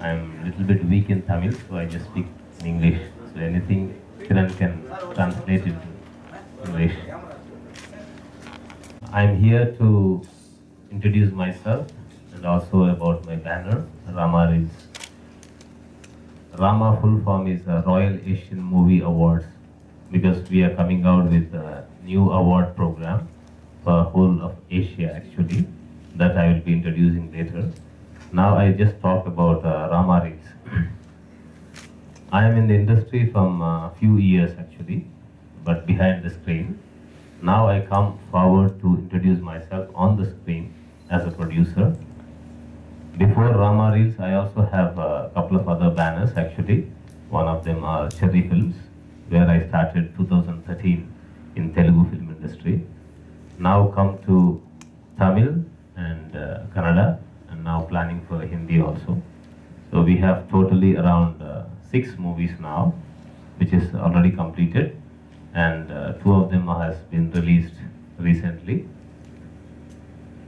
I'm a little bit weak in Tamil, so I just speak in English. So anything Kiran can translate into English. I'm here to introduce myself and also about my banner, Rama Reels. Rama full form is Royal Asian Movie Awards, because we are coming out with a new award program for whole of Asia actually, that I will be introducing later. Now I just talk about Rama Reels. I am in the industry from a few years actually, but behind the screen. Now I come forward to introduce myself on the screen as a producer. Before Rama Reels, I also have a couple of other banners actually. One of them are Cherry Films, where I started 2013 in Telugu film industry. Now come to Tamil and Kannada, and now planning for Hindi also. So we have totally around 6 movies now, which is already completed, and 2 of them has been released recently.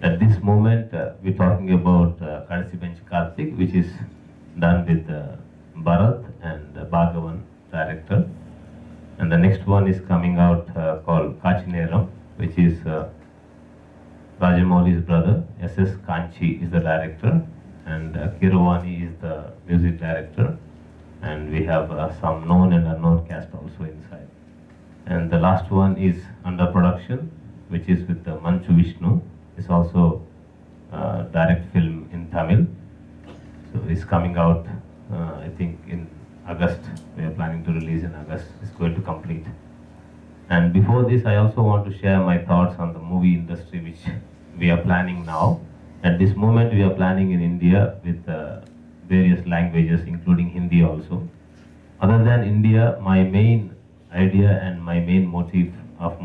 At this moment, we're talking about Kansi Bench Karthik, which is done with Bharat and Bhagavan, director. And the next one is coming out called Kachineram, which is Rajamouli's brother, S.S. Kanchi is the director, and Kiravani is the music director. And we have some known and unknown cast also inside. And the last one is under production, which is with Manchu Vishnu. It's also direct film in Tamil. So it's coming out, I think in August. We are planning to release in August. It's going to complete. And before this, I also want to share my thoughts on the movie industry, which we are planning now. At this moment, we are planning in India with various languages, including Hindi also. Other than India, my main idea and my main motive of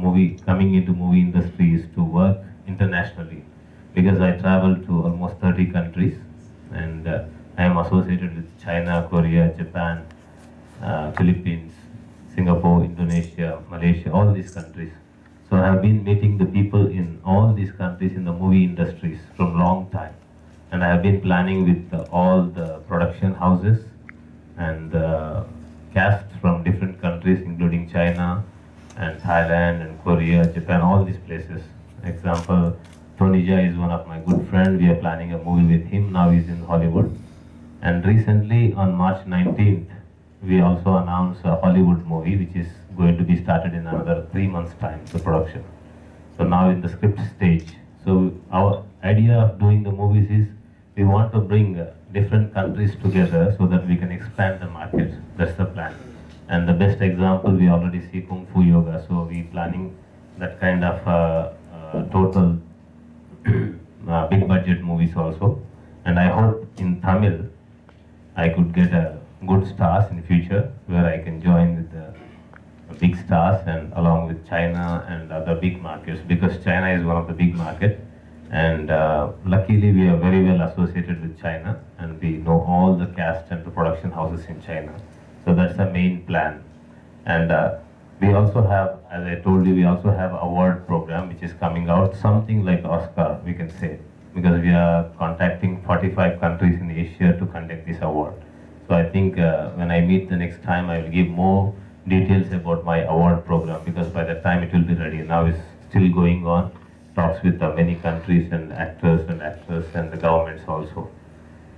coming into movie industry is to work internationally, because I travel to almost 30 countries, and I am associated with China, Korea, Japan, Philippines, Singapore, Indonesia, Malaysia, all these countries. So I have been meeting the people in all these countries in the movie industries from long time, and I have been planning with all the production houses and cast from different countries, including China and Thailand and Korea, Japan, all these places. Example, Tony Jaa is one of my good friends. We are planning a movie with him. Now he's in Hollywood. And recently on March 19th, we also announced a Hollywood movie, which is going to be started in another 3 months' time, the production. So now in the script stage. So our idea of doing the movies is we want to bring different countries together so that we can expand the market. That's the plan. And the best example, we already see Kung Fu Yoga. So we planning that kind of total big budget movies also. And I hope in Tamil I could get a good stars in future, where I can join with the big stars and along with China and other big markets, because China is one of the big market, and luckily we are very well associated with China, and we know all the cast and the production houses in China. So that's the main plan. And we also have, as I told you, we also have award program which is coming out, something like Oscar, we can say, because we are contacting 45 countries in Asia to conduct this award. So I think when I meet the next time, I will give more details about my award program, because by that time it will be ready. Now it's still going on, talks with many countries and actors and actresses and the governments also.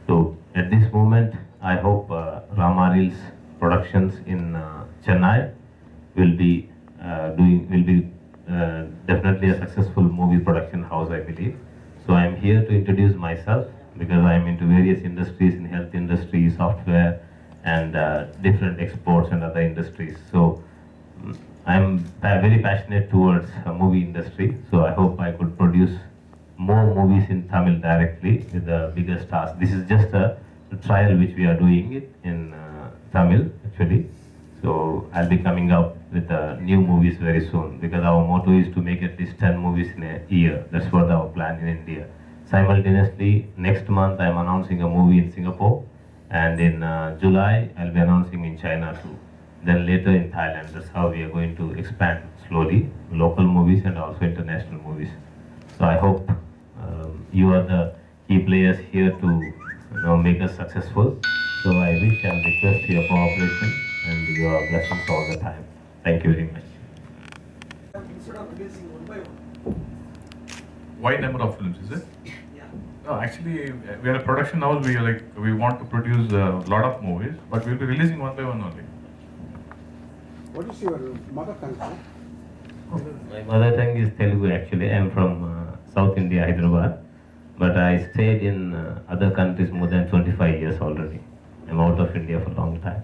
So at this moment, I hope Rama Reels Productions in Chennai will be definitely a successful movie production house, I believe. So I am here to introduce myself, because I am into various industries, in health industry, software, and different exports and other industries. So I am very passionate towards movie industry. So I hope I could produce more movies in Tamil directly with the bigger stars. This is just a trial which we are doing it in Tamil actually. So I'll be coming up with new movies very soon, because our motto is to make at least 10 movies in a year. That's what our plan in India. Simultaneously, next month I'm announcing a movie in Singapore, and in July I'll be announcing in China too. Then later in Thailand. That's how we are going to expand slowly, local movies and also international movies. So I hope you are the key players here to make us successful. So I wish and request your cooperation and your blessings all the time. Thank you very much. Instead of releasing one by one. Wide number of films, is it? Yeah. No, actually, we are a production house. We want to produce a lot of movies, but we'll be releasing one by one only. What is your mother tongue, sir? My mother tongue is Telugu actually. I am from South India, Hyderabad. But I stayed in other countries more than 25 years already. I'm out of India for a long time.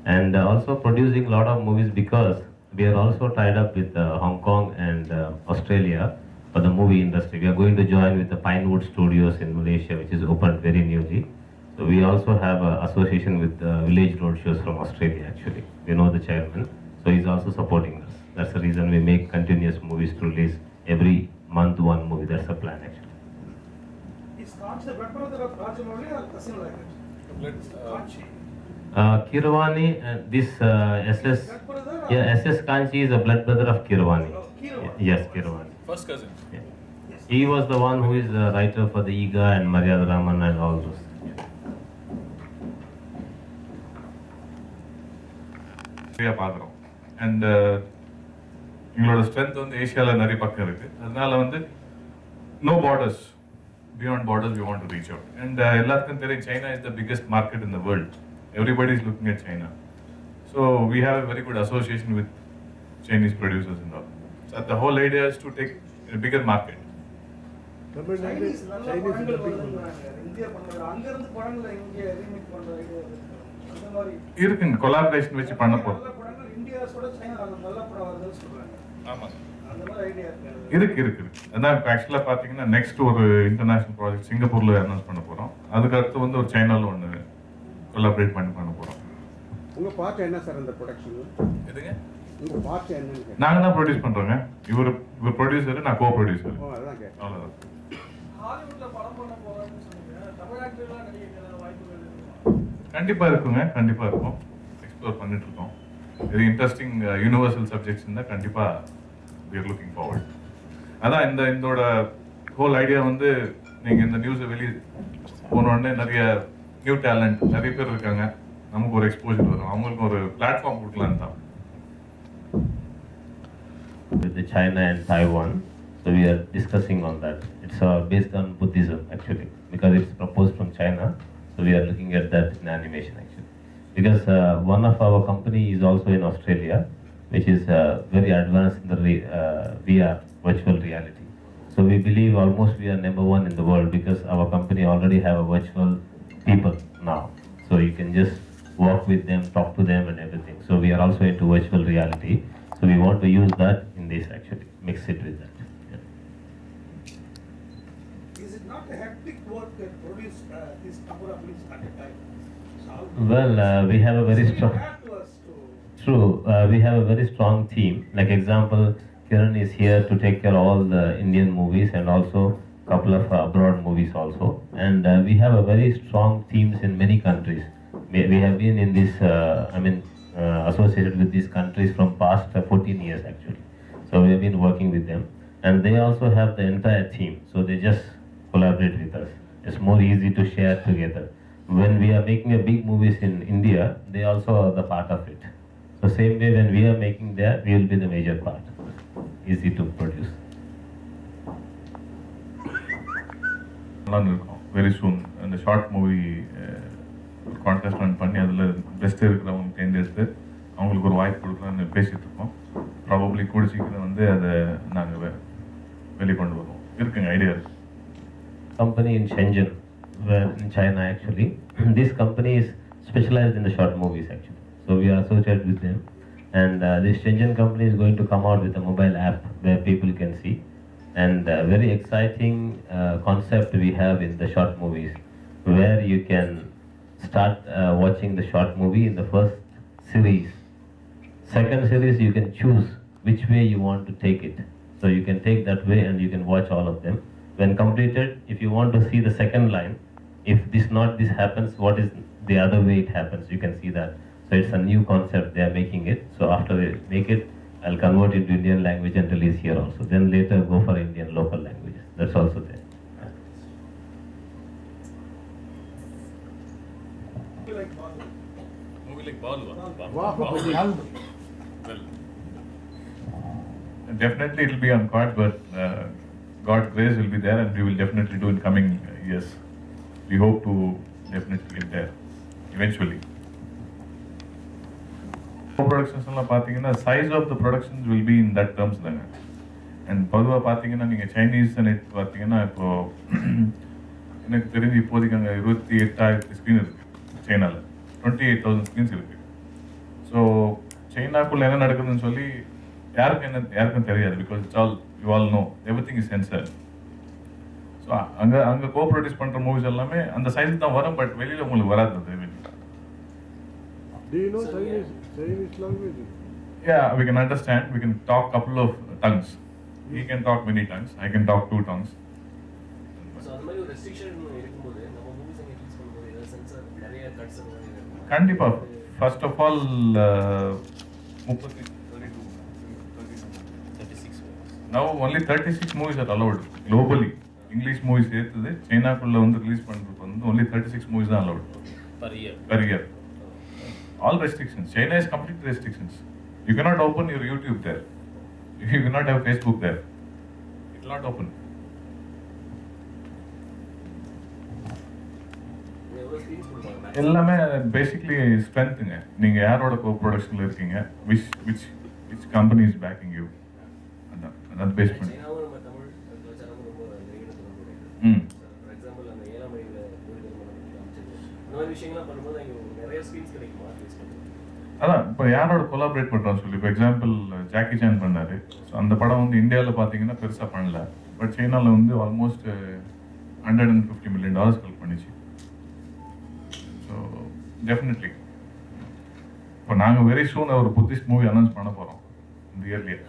And also producing a lot of movies because we are also tied up with Hong Kong and Australia for the movie industry. We are going to join with the Pinewood Studios in Malaysia, which is opened very newly. So we also have an association with Village Roadshows from Australia actually. We know the chairman. So he's also supporting us. That's the reason we make continuous movies to release every month one movie. That's the plan actually. Is Kanchi the blood brother of Rajamouli or cousin like it? Kanchi. Kiravani and this SS, Blood brother? yeah, SS Kanchi is a blood brother of Kiravani. Oh, Kiravani. Yes, Kiravani. First cousin. Yeah. Yes. He was the one who is the writer for the Iga and Maryada Raman and all those. பார்க்குறோம் and எங்களோட strength வந்து ஏஷியாவில் நிறைய பக்கம் இருக்குது. அதனால வந்து no borders, beyond borders we want to reach out. And எல்லாருக்கும் தெரியும் China is the biggest market in the world. Everybody is looking at China. So we have a very good association with Chinese producers and all. So the whole idea is to take a bigger market. Chinese நல்ல படங்கள் வருதுன்றாங்க. India படங்கள் அங்கிருந்து படங்களை இங்கே remake பண்ற idea இருக்கு. அந்த மாதிரி இருக்குங்க, கொலாபரேஷன் வச்சு பண்ண போகிறோம். நல்ல படங்கள் இந்தியாவோட சைனா நல்ல படம் வருதுன்னு சொல்றாங்க. ஆமாம், அந்த மாதிரி ஐடியா இருக்கு. இருக்கு. அதான் இப்போ ஆக்சுவலாக பார்த்தீங்கன்னா நெக்ஸ்ட் ஒரு இன்டர்நேஷனல் ப்ராஜெக்ட் சிங்கப்பூரில் அனௌன்ஸ் பண்ண போகிறோம். அதுக்கு அடுத்து வந்து ஒரு சைனாவில் ஒன்று கொலாபரேட் பண்ண போகிறோம். உங்கள் பார்ட் என்ன சார் அந்த ப்ரொடக்ஷன்? எதுங்க? உங்கள் பார்ட் என்னன்னு நாங்கள் தான் ப்ரொடியூஸ் பண்ணுறோங்க. இவர் ப்ரொடியூசர், நான் கோ ப்ரொடியூசர். ஓ, அதான் கேட்டேன். அவ்வளோதான். ஹாலிவுட்ல படம் பண்ண போறாங்கன்னு சொன்னீங்க. தமிழ் ஆக்டர்லாம் நடிக்க வாய்ப்புகள் இருக்கு. கண்டிப்பாக இருக்கும். எக்ஸ்ப்ளோர் பண்ணிட்டு இருக்கோம். வெரி இன்ட்ரெஸ்டிங் யூனிவர்சல் சப்ஜெக்ட்ஸ் இருந்தால் கண்டிப்பாக we are looking forward. அதான் இதோட ஹோல் ஐடியா வந்து நீங்கள் இந்த நியூஸை வெளியே போனோடனே நிறைய நியூ டேலண்ட் நிறைய பேர் இருக்காங்க, நமக்கு ஒரு எக்ஸ்போஜர் வரும், அவங்களுக்கு ஒரு பிளாட்ஃபார்ம் கொடுக்கலான்னு தான். With the China and Taiwan, so we are discussing on that. It's based on Buddhism actually, because it's proposed from China. So we are looking at that in animation actually, because one of our company is also in Australia, which is very advanced in the VR, virtual reality. So we believe almost we are number one in the world because our company already have a virtual people now. So you can just walk with them, talk to them and everything. So we are also into virtual reality. So we want to use that in this actually, mix it with that. Yeah. Is it not a hectic work to produce this number of films at a time? So Well, we have a very it's strong. hard to us to True, we have a very strong team. Like example, Kiran is here to take care of all the Indian movies and also couple of abroad movies also. And we have a very strong teams in many countries. We have been in this, associated with these countries from past 14 years actually. So we have been working with them, and they also have the entire team. So they just collaborate with us. It's more easy to share together. When we are making a big movies in India, they also are the part of it. So same way when we are making there, we will be the major part. Easy to produce. இருக்கும் very soon. அந்த short movie contest run பண்ணி அதில் best இருக்கிறவங்க தேர்ந்தெடுத்து அவங்களுக்கு ஒரு வாய்ப்பு கொடுக்கலான்னு பேசிகிட்டு இருக்கோம். ப்ராபப்ளி கூட சீக்கிரம் வந்து அதை நாங்கள் வெளிக்கொண்டு வருவோம். இருக்குங்க, ஐடியா இருக்குது. Company in Shenzhen, where in China actually. This company is specialized in the short movies actually. So we are associated with them. And this Shenzhen company is going to come out with a mobile app where people can see. And very exciting concept we have in the short movies, where you can start watching the short movie in the first series. Second series you can choose which way you want to take it. So you can take that way and you can watch all of them. When completed, if you want to see the second line, if this happens, what is the other way it happens, you can see that. So it's a new concept, they are making it. So after they make it, I'll convert it to Indian language and release here also. Then later go for Indian local languages. That's also there. movie like Balu. Movie like Balu. Bahubali. Well, definitely it will be on card, but God's grace will be there, and we will definitely do in coming years. We hope to definitely get there eventually. Productions எல்லாம் பார்த்தீங்கன்னா size of the productions will be in that terms தாங்க. And பொதுவாக பார்த்தீங்கன்னா நீங்கள் Chinese பார்த்தீங்கன்னா இப்போ எனக்கு தெரிஞ்சு இப்போதைக்கு அங்கே 28,000 ஸ்க்ரீன் இருக்கு சைனாவில், 28,000 ஸ்க்ரீன்ஸ் இருக்கு. ஸோ சைனாக்குள்ள என்ன நடக்குதுன்னு சொல்லி யாருக்கும் தெரியாது. Because it's all you all know everything is sensor. So அங்கே கோ ப்ரொடியூஸ் பண்ணுற மூவிஸ் எல்லாமே அந்த சைஸுக்கு தான் வரும், பட் வெளியில் உங்களுக்கு வராது அது. Do you know Chinese language? Yeah, we can understand. We can talk couple of tongues. He can talk many tongues. I can talk 2 tongues. So அது மாதிரி ஒரு ரெஸ்ட்ரிக்ஷன் இருக்கும்போது நம்ம மூவிஸ் அங்க ரிலீஸ் பண்ணும்போது ஏதாவது சென்சார் நிறைய கட்ஸ் அந்த மாதிரி இருக்கும். கண்டிப்பா. First of all 36. Now only 36 movies are allowed globally. English movies ஏத்துது. சைனாக்குள்ள வந்து ரிலீஸ் பண்றது வந்து only 36 movies தான் allowed per year. All restrictions. China is complete restrictions. You cannot open your YouTube there. You cannot have Facebook there. It will not open. எல்லாமே basically ஸ்ட்ரென்த்துங்க. நீங்கள் யாரோட கோ ப்ரொடக்ஷனில் இருக்கீங்க, which company is backing you, அதான் base பண்ணி. For example அந்த 7ஆம் வழியில் அந்த மாதிரி விஷயங்கள்லாம் பண்ணும்போது அங்கே நிறைய ஸ்கில்ஸ் கிடைக்குமா? அதான் இப்போ யாரோட கொலாபரேட் பண்ணுறோன்னு சொல்லி, இப்போ எக்ஸாம்பிள் ஜாக்கி சான் பண்ணாரு. ஸோ அந்த படம் வந்து இந்தியாவில் பார்த்தீங்கன்னா பெருசாக பண்ணல, பட் சைனாவில் வந்து ஆல்மோஸ்ட் $150 million கலெக்ட் பண்ணிச்சு. ஸோ டெஃபினெட்லி இப்போ நாங்கள் வெரி சூன் ஒரு புத்திஸ்ட் மூவி அனௌன்ஸ் பண்ண போகிறோம் இந்த இயர்லேயே.